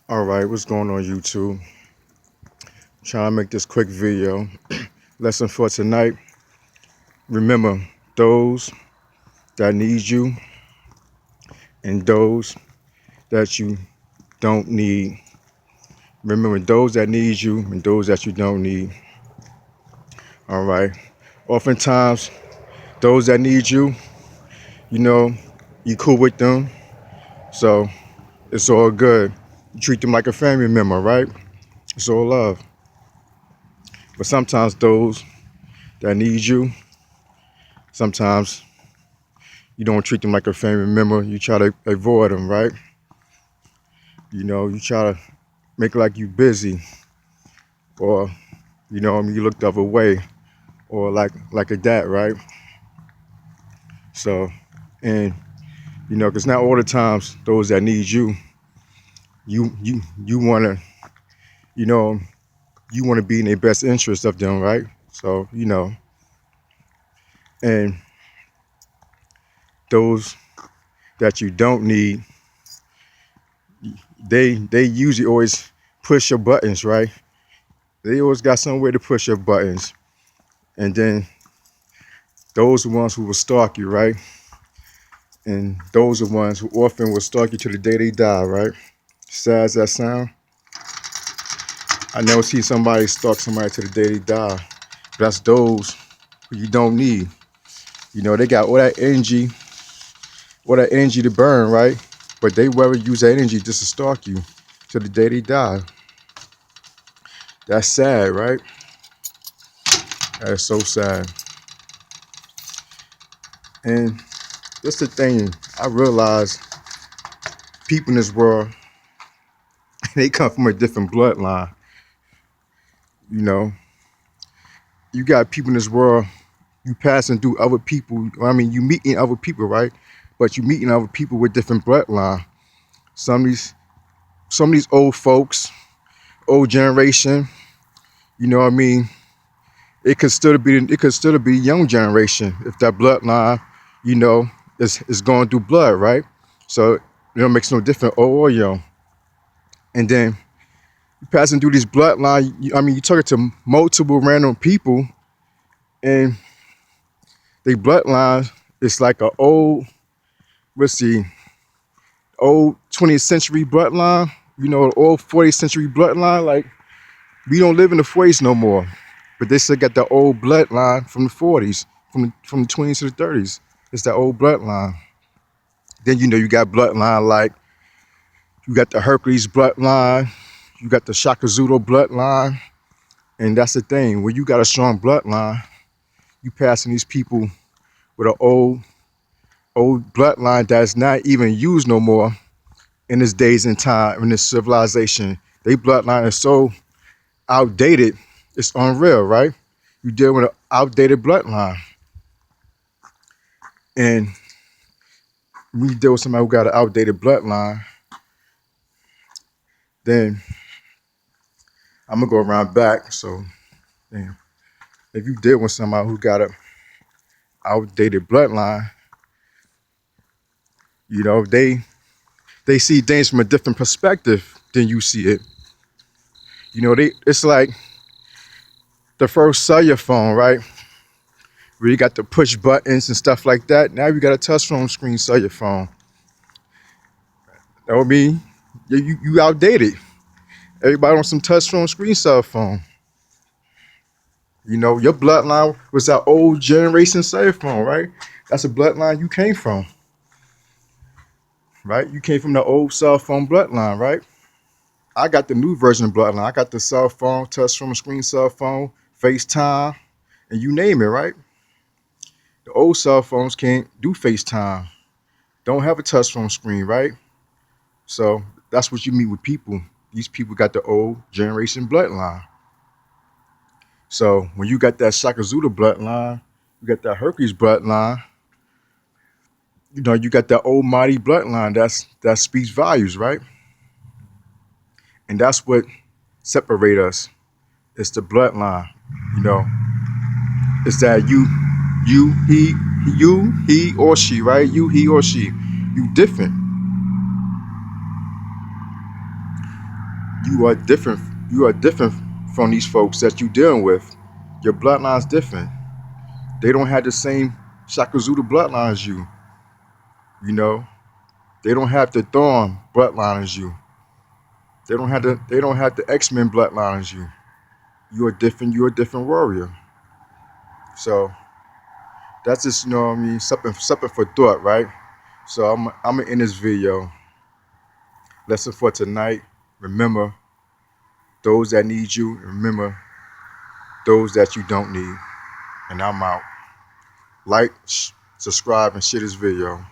All right, what's going on YouTube? Trying to make this quick video. Lesson for tonight. Remember those that need you and those that you don't need. Remember those that need you and those that you don't need. All right. Oftentimes, those that need you, you know, you cool with them. So it's all good. You treat them like a family member, right? It's all love. But sometimes those that need you, sometimes you don't treat them like a family member. You try to avoid them, right? You try to make like you busy, or you look the other way, or like a that, right? So, and because not all the times those that need you, you wanna, you know, you wanna be in their best interest of them, right? So, and those that you don't need, they usually always push your buttons, right? They always got somewhere to push your buttons. And then those are the ones who will stalk you, right? And those are the ones who often will stalk you to the day they die, right? Sad as that sound. I never see somebody stalk somebody to the day they die. But that's those who you don't need. They got all that energy to burn, right? But they rather use that energy just to stalk you to the day they die. That's sad, right? That's so sad. And that's the thing. I realize people in this world, they come from a different bloodline. You know, you got people in this world, you passing through other people. I mean, you meeting other people, right? But you meeting other people with different bloodline. Some of these old folks, old generation, you know what I mean? It could still be young generation if that bloodline, is going through blood, right? So it makes no difference, old or young. And then you passing through this bloodline. You talking to multiple random people, and they bloodline is like a old, let's see, old 20th century bloodline. Old 40th century bloodline. Like, we don't live in the 40s no more, but they still got the old bloodline from the 40s, from the 20s to the 30s. It's that old bloodline. Then you got bloodline like you got the Hercules bloodline, you got the Shaka Zulu bloodline, and that's the thing. When you got a strong bloodline, you passing these people with an old bloodline that's not even used no more in this days and time in this civilization. They bloodline is so outdated, it's unreal, right? You deal with an outdated bloodline. And when you deal with somebody who got an outdated bloodline, then I'm gonna go around back. So, damn, if you deal with somebody who got an outdated bloodline, they see things from a different perspective than you see it. It's like the first cellular phone, right? Where you got the push buttons and stuff like that. Now you got a touch phone screen cellular phone. That would mean you outdated. Everybody on some touch phone screen cell phone. Your bloodline was that old generation cell phone, right? That's a bloodline you came from, right? You came from the old cell phone bloodline, right? I got the new version of bloodline. I got the cell phone, touch phone screen cell phone, FaceTime, and you name it, right? The old cell phones can't do FaceTime. Don't have a touch phone screen, right? So that's what you meet with people. These people got the old generation bloodline. So when you got that Shaka Zulu bloodline, you got that Hercules bloodline, you got that old mighty bloodline that speaks values, right? And that's what separate us. It's the bloodline, you know. It's that he or she, right? He or she. You different. You are different. You are different from these folks that you dealing with. Your bloodline's different. They don't have the same Shaka Zulu bloodline as you. You know, they don't have the Thorn bloodline as you. They don't have the X-Men bloodline as you. You're different. You're a different warrior. So that's just, you know what I mean, something for thought, right? So I'm gonna end this video. Lesson for tonight. Remember those that need you. Remember those that you don't need. And I'm out. Like, subscribe, and share this video.